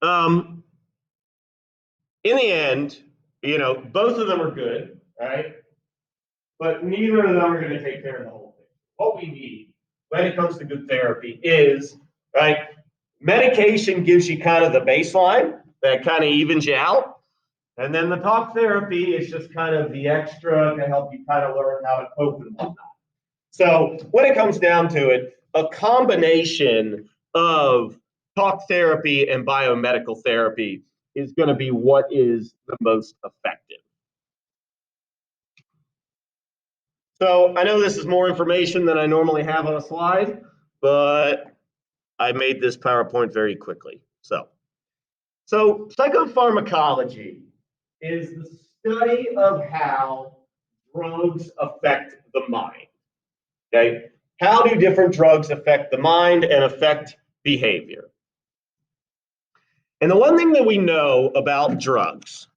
Um, in the end, both of them are good, right? But neither of them are going to take care of the whole thing. What we need when it comes to good therapy is, right, medication gives you kind of the baseline that kind of evens you out. And then the talk therapy is just kind of the extra to help you kind of learn how to cope and whatnot. So when it comes down to it, a combination of talk therapy and biomedical therapy is going to be what is the most effective. So I know this is more information than I normally have on a slide, but I made this PowerPoint very quickly. So psychopharmacology is the study of how drugs affect the mind. Okay? How do different drugs affect the mind and affect behavior? And the one thing that we know about drugs,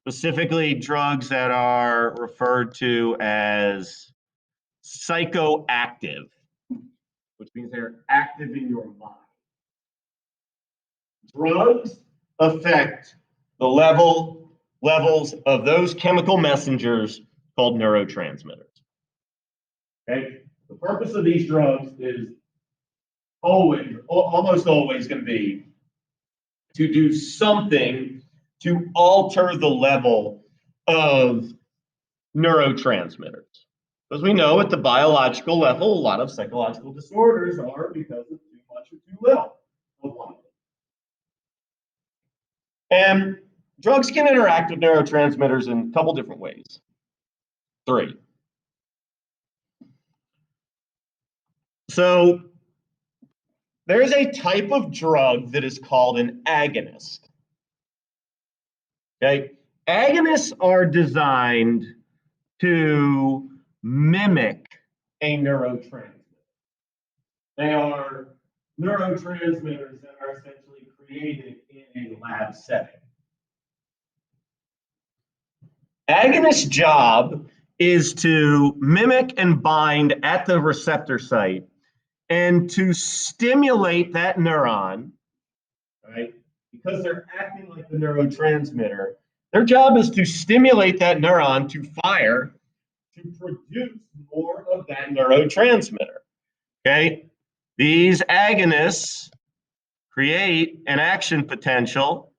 specifically drugs that are referred to as psychoactive, which means they're active in your mind. Drugs affect the levels of those chemical messengers called neurotransmitters. Okay? The purpose of these drugs is almost always going to be to do something to alter the level of neurotransmitters. Because we know at the biological level, a lot of psychological disorders are because of too much or too little of one of them. And drugs can interact with neurotransmitters in a couple different ways. 3. So there's a type of drug that is called an agonist. Okay? Agonists are designed to mimic a neurotransmitter. They are neurotransmitters that are essentially created in a lab setting. Agonist's job is to mimic and bind at the receptor site and to stimulate that neuron, right? Because they're acting like the neurotransmitter, their job is to stimulate that neuron to fire to produce more of that neurotransmitter. Okay? These agonists create an action potential,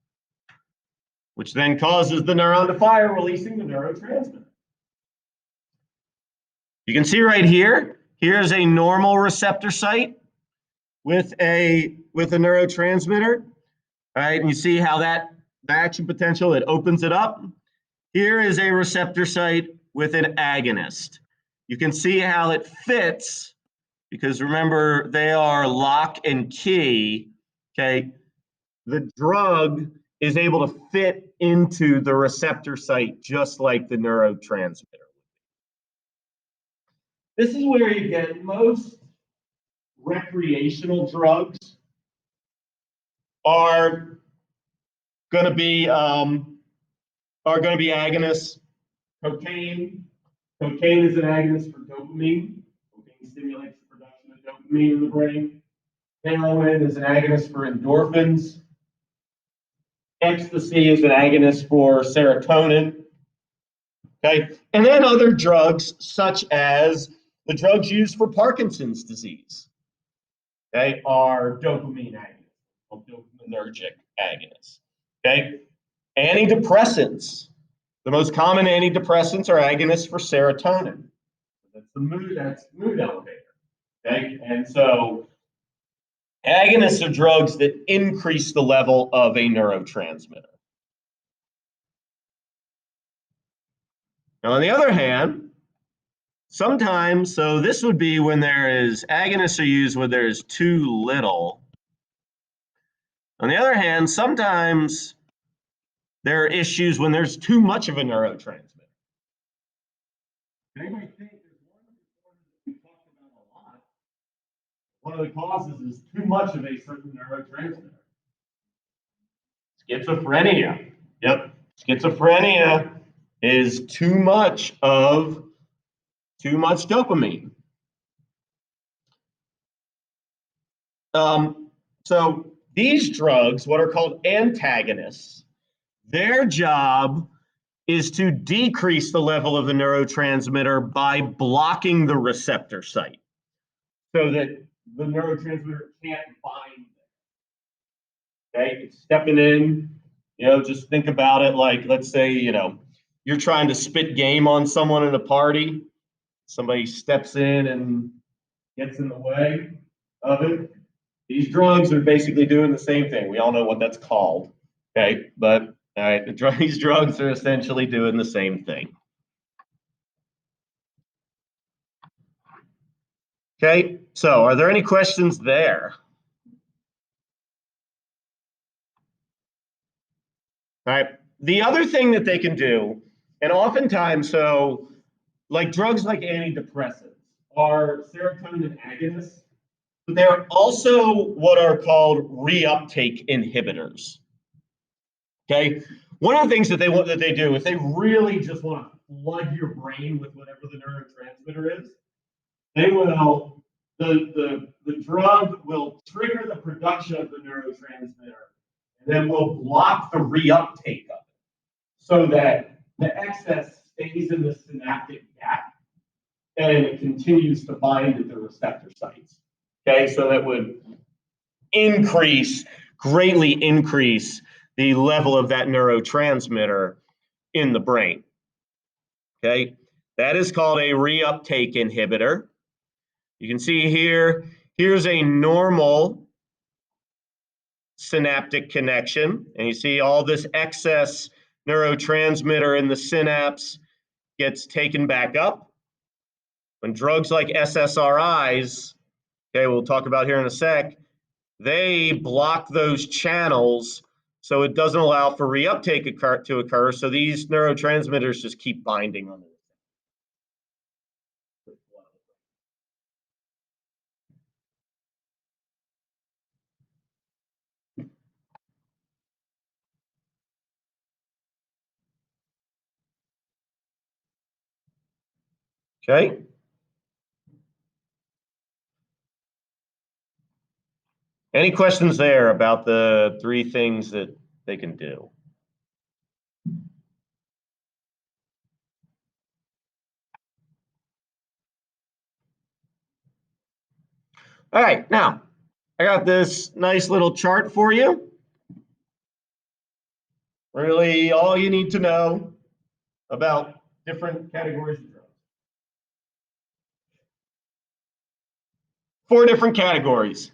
which then causes the neuron to fire, releasing the neurotransmitter. You can see right here, here's a normal receptor site with a neurotransmitter. All right, and you see how that action potential, it opens it up. Here is a receptor site with an agonist. You can see how it fits, because remember, they are lock and key, okay? The drug is able to fit into the receptor site just like the neurotransmitter. This is where you get most recreational drugs are going to be agonists. Cocaine is an agonist for dopamine. Cocaine stimulates the production of dopamine in the brain. Heroin is an agonist for endorphins. Ecstasy is an agonist for serotonin. Okay, and then other drugs such as the drugs used for Parkinson's disease. They are dopamine agonists, or dopaminergic agonists. Okay, antidepressants. The most common antidepressants are agonists for serotonin. That's mood elevator. Okay, and so agonists are drugs that increase the level of a neurotransmitter. Now, on the other hand, sometimes, so this would be when agonists are used when there's too little. On the other hand, sometimes there are issues when there's too much of a neurotransmitter. Anybody think there's one that we talked about a lot? One of the causes is too much of a certain neurotransmitter. Schizophrenia. Yep, schizophrenia is too much dopamine. So These drugs, what are called antagonists, their job is to decrease the level of the neurotransmitter by blocking the receptor site so that the neurotransmitter can't bind. Okay, it's stepping in, just think about it like, let's say, you're trying to spit game on someone at a party. Somebody steps in and gets in the way of it. These drugs are basically doing the same thing. We all know what that's called. Okay, but all right, these drugs are essentially doing the same thing. Okay, so are there any questions there? All right, the other thing that they can do, and oftentimes, so like drugs like antidepressants are serotonin agonists, but they're also what are called reuptake inhibitors. Okay, one of the things that they do is they really just want to flood your brain with whatever the neurotransmitter is. They will the drug will trigger the production of the neurotransmitter, and then will block the reuptake of it, so that the excess stays in the synaptic gap and it continues to bind at the receptor sites. Okay, so that would greatly increase the level of that neurotransmitter in the brain. Okay, that is called a reuptake inhibitor. You can see here, here's a normal synaptic connection, and you see all this excess neurotransmitter in the synapse gets taken back up. When drugs like SSRIs, okay, we'll talk about here in a sec, they block those channels so it doesn't allow for reuptake to occur, so these neurotransmitters just keep binding on it. Okay. Any questions there about the three things that they can do? All right, now I got this nice little chart for you. Really, all you need to know about different categories of drugs. 4 different categories.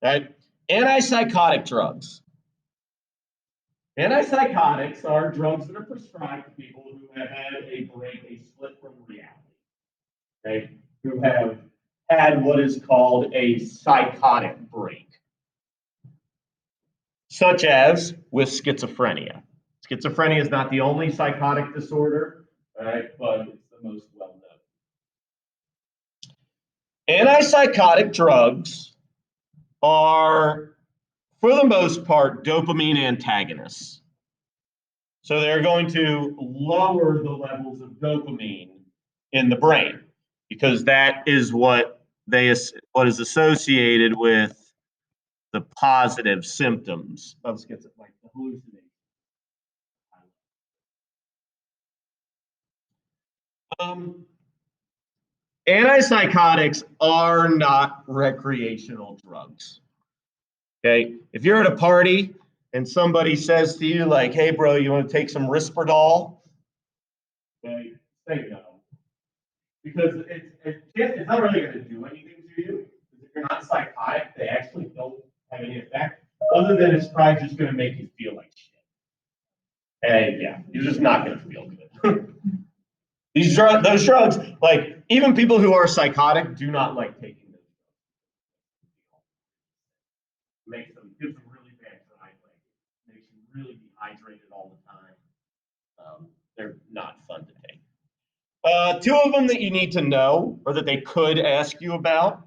Right? Antipsychotic drugs. Antipsychotics are drugs that are prescribed to people who have had a split from reality. Okay? Who have had what is called a psychotic break, such as with schizophrenia. Schizophrenia is not the only psychotic disorder, right, but it's the most well known. Antipsychotic drugs are, for the most part, dopamine antagonists. So they're going to lower the levels of dopamine in the brain, because that is what is associated with the positive symptoms of schizophrenia, like the hallucination. Antipsychotics are not recreational drugs. Okay, if you're at a party and somebody says to you like, "Hey, bro, you want to take some Risperdal?" Okay, say no, because it's not really going to do anything to you. If you're not psychotic, they actually don't have any effect, other than it's probably just going to make you feel like shit. And yeah, you're just not going to feel good. Those drugs, like even people who are psychotic, do not like taking those drugs. Gives them really bad dry leg. Makes you really dehydrated all the time. They're not fun to take. 2 of them that you need to know, or that they could ask you about: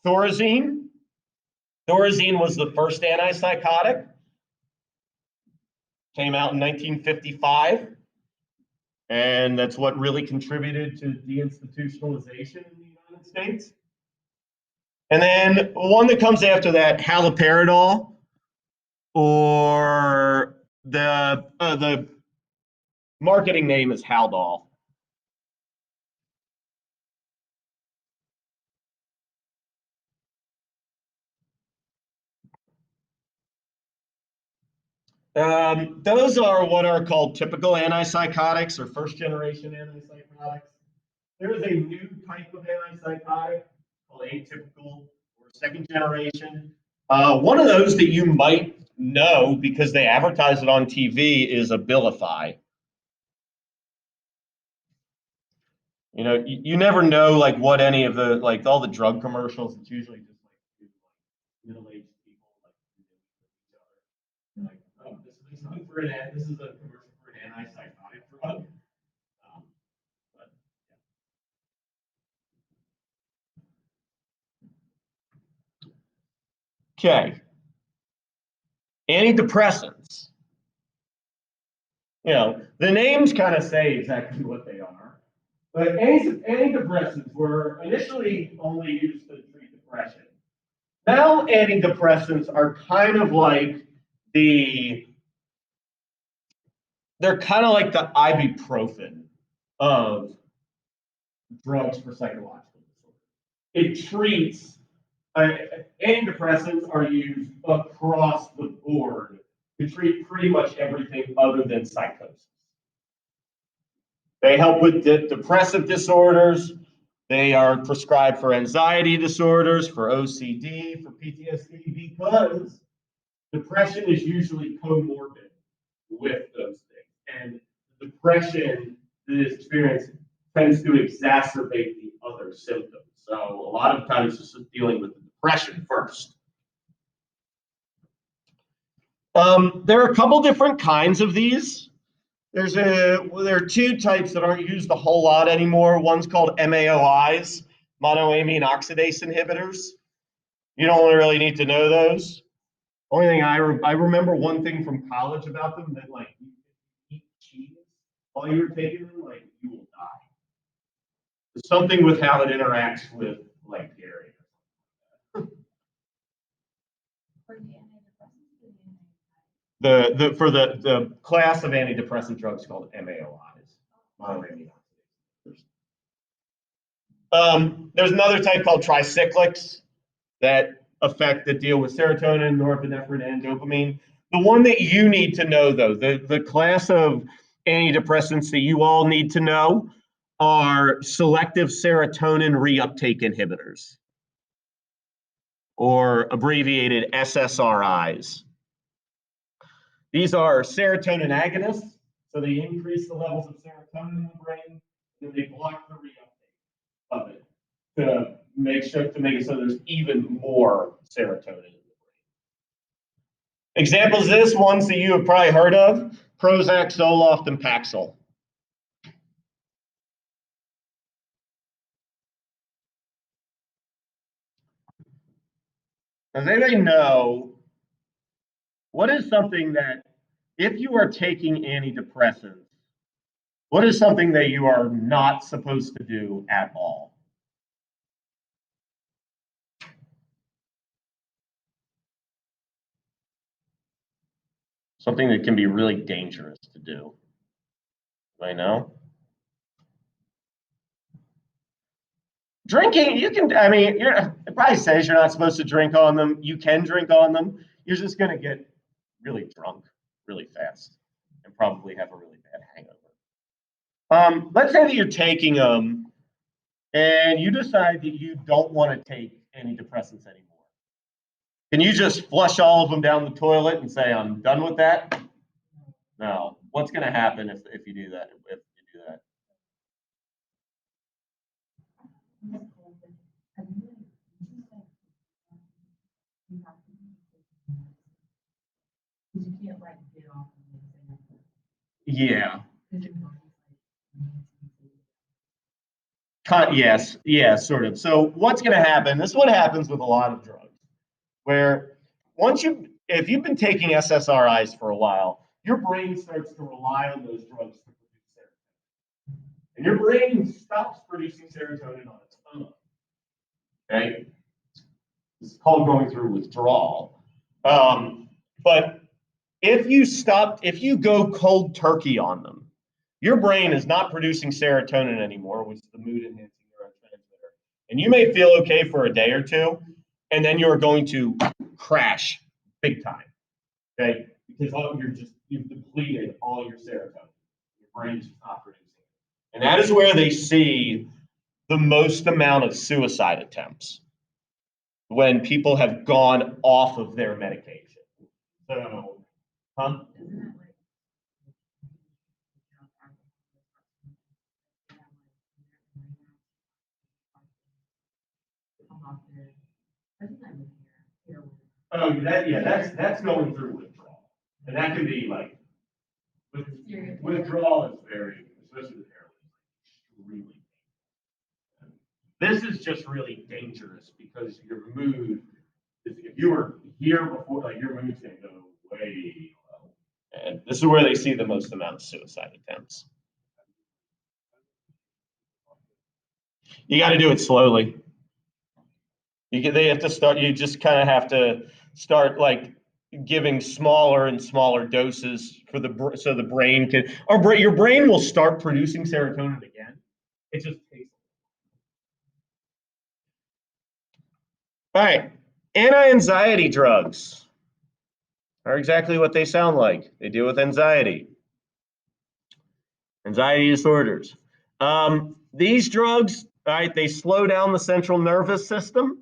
Thorazine. Thorazine was the first antipsychotic. Came out in 1955. And that's what really contributed to deinstitutionalization in the United States. And then one that comes after that, haloperidol, or the marketing name is Haldol. Those are what are called typical antipsychotics or first generation antipsychotics. There is a new type of antipsychotic called atypical or second generation. One of those that you might know because they advertise it on TV is Abilify. You know, you never know like what any of the like all the drug commercials. It's usually just like middle-aged people like each other. Like, oh, this is a commercial for an antipsychotic drug. But, yeah. Okay, antidepressants. You know, the names kind of say exactly what they are. But antidepressants were initially only used to treat depression. Now antidepressants are kind of like the they're kind of like the ibuprofen of drugs for psychological disorders. It treats antidepressants are used across the board to treat pretty much everything other than psychosis. They help with depressive disorders. They are prescribed for anxiety disorders, for OCD, for PTSD, because depression is usually comorbid with those things. And depression that is experienced tends to exacerbate the other symptoms. So a lot of times it's just dealing with the depression first. There are a couple different kinds of these. There are two types that aren't used a whole lot anymore. One's called MAOIs, monoamine oxidase inhibitors. You don't really need to know those. Only thing I remember one thing from college about them that like you eat cheese while you're taking them, like you will die. It's something with how it interacts with like dairy. For the class of antidepressant drugs called MAOIs, monoamine oxidase inhibitors. There's another type called tricyclics that deal with serotonin, norepinephrine, and dopamine. The one that you need to know, though, the class of antidepressants that you all need to know are selective serotonin reuptake inhibitors, or abbreviated SSRIs. These are serotonin agonists, so they increase the levels of serotonin in the brain, and they block the reuptake of it to make it so there's even more serotonin in the brain. Examples of this, ones that you have probably heard of: Prozac, Zoloft, and Paxil. Does anybody know what is something that, if you are taking antidepressants, what is something that you are not supposed to do at all? Something that can be really dangerous to do. I know. Drinking, you can, I mean, it probably says you're not supposed to drink on them. You can drink on them. You're just going to get really drunk really fast and probably have a really bad hangover. Let's say that you're taking them and you decide that you don't want to take antidepressants anymore. Can you just flush all of them down the toilet and say, I'm done with that? No. What's going to happen if you do that? If you do that? Yeah. Yes, yes, sort of. So what's going to happen? This is what happens with a lot of drugs, where if you've been taking SSRIs for a while, your brain starts to rely on those drugs to produce serotonin, and your brain stops producing serotonin on its own. Okay. It's called going through withdrawal. But if you go cold turkey on them, your brain is not producing serotonin anymore, which is the mood enhancing neurotransmitter. And you may feel okay for a day or two, and then you're going to crash big time. Okay? Because you've depleted all your serotonin. Your brain is not producing it. And that is where they see the most amount of suicide attempts, when people have gone off of their medication. So, huh? Oh, that's going through withdrawal, and that can be like withdrawal is very, especially with heroin, extremely. This is just really dangerous because your mood, if you were here before, like your mood's gonna go way low, and this is where they see the most amount of suicide attempts. You got to do it slowly. They have to start. You just kind of have to start like giving smaller and smaller doses for so the brain can, your brain will start producing serotonin again. It just takes. All right, anti-anxiety drugs are exactly what they sound like. They deal with anxiety disorders. These drugs, right? They slow down the central nervous system,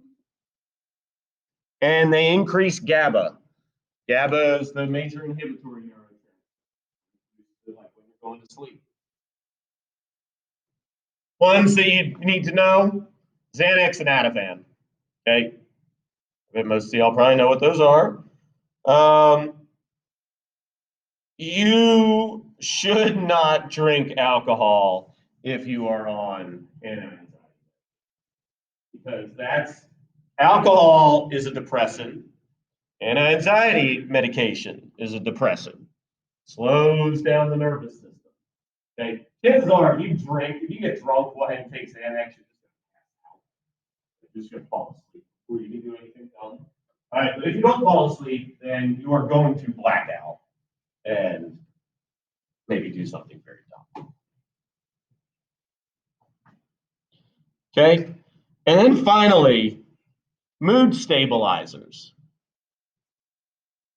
and they increase GABA. GABA is the major inhibitory neurotransmitter, like when you're going to sleep. Ones that you need to know: Xanax and Ativan. Okay, but most of y'all probably know what those are. You should not drink alcohol if you are on anti-anxiety, because alcohol is a depressant. Anti-anxiety medication is a depressant. Slows down the nervous system. Okay, chances are, if you get drunk, go ahead and take Xanax, you're just going to fall asleep before you can do anything dumb. All right, but if you don't fall asleep, then you are going to black out and maybe do something very dumb. Okay, and then finally, mood stabilizers.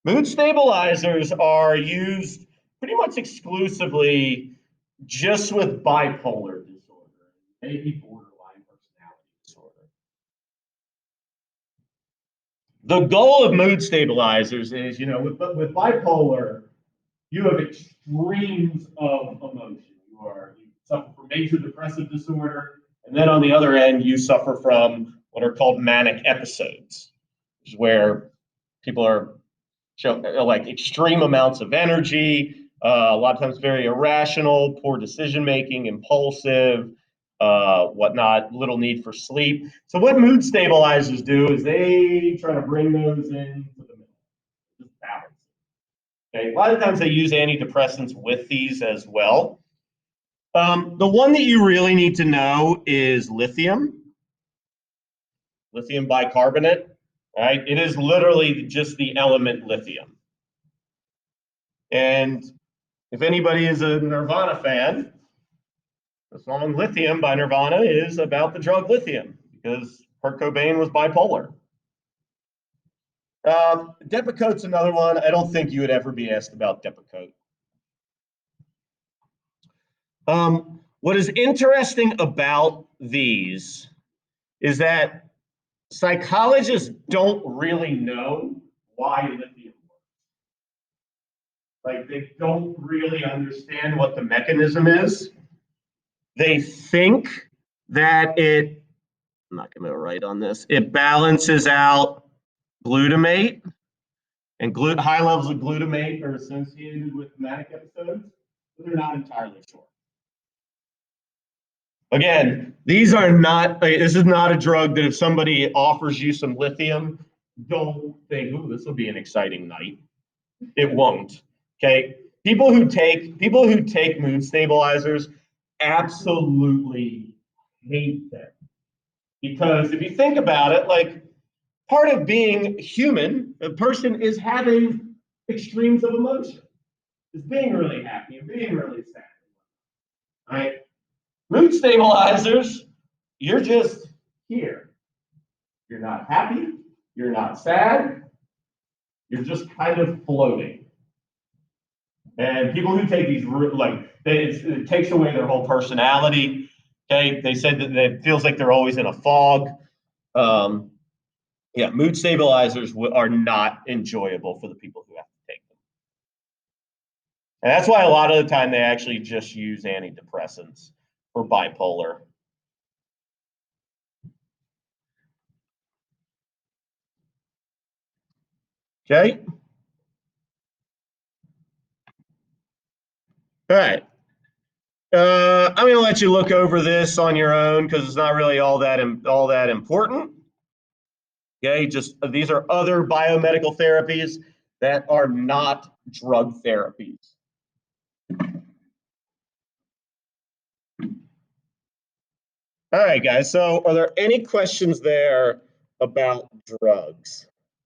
Mood stabilizers are used pretty much exclusively just with bipolar disorder, maybe borderline personality disorder. The goal of mood stabilizers is, with bipolar, you have extremes of emotion. You suffer from major depressive disorder, and then on the other end, you suffer from what are called manic episodes, which is where people are like extreme amounts of energy, a lot of times very irrational, poor decision making, impulsive, whatnot, little need for sleep. So what mood stabilizers do is they try to bring those into the middle, just balance. Okay, a lot of times they use antidepressants with these as well. The one that you really need to know is lithium bicarbonate. Right? It is literally just the element lithium. And if anybody is a Nirvana fan, the song Lithium by Nirvana is about the drug lithium, because Kurt Cobain was bipolar. Depakote's another one. I don't think you would ever be asked about Depakote. What is interesting about these is that psychologists don't really know why lithium works. Like, they don't really understand what the mechanism is. They think that I'm not going to write on this, it balances out glutamate, and high levels of glutamate are associated with manic episodes, but they're not entirely sure. Again, this is not a drug that if somebody offers you some lithium, don't think, ooh, this will be an exciting night. It won't. Okay. People who take mood stabilizers absolutely hate them. Because if you think about it, like, part of being human, a person is having extremes of emotion. Is being really happy and being really sad. Right? Mood stabilizers, you're just here. You're not happy, you're not sad, you're just kind of floating. And people who take these, it takes away their whole personality. Okay, they said that it feels like they're always in a fog. Yeah, mood stabilizers are not enjoyable for the people who have to take them. And that's why a lot of the time they actually just use antidepressants for bipolar. Okay. All right. I'm going to let you look over this on your own because it's not really all that important. Okay, just these are other biomedical therapies that are not drug therapies. All right, guys. So, are there any questions there about drugs?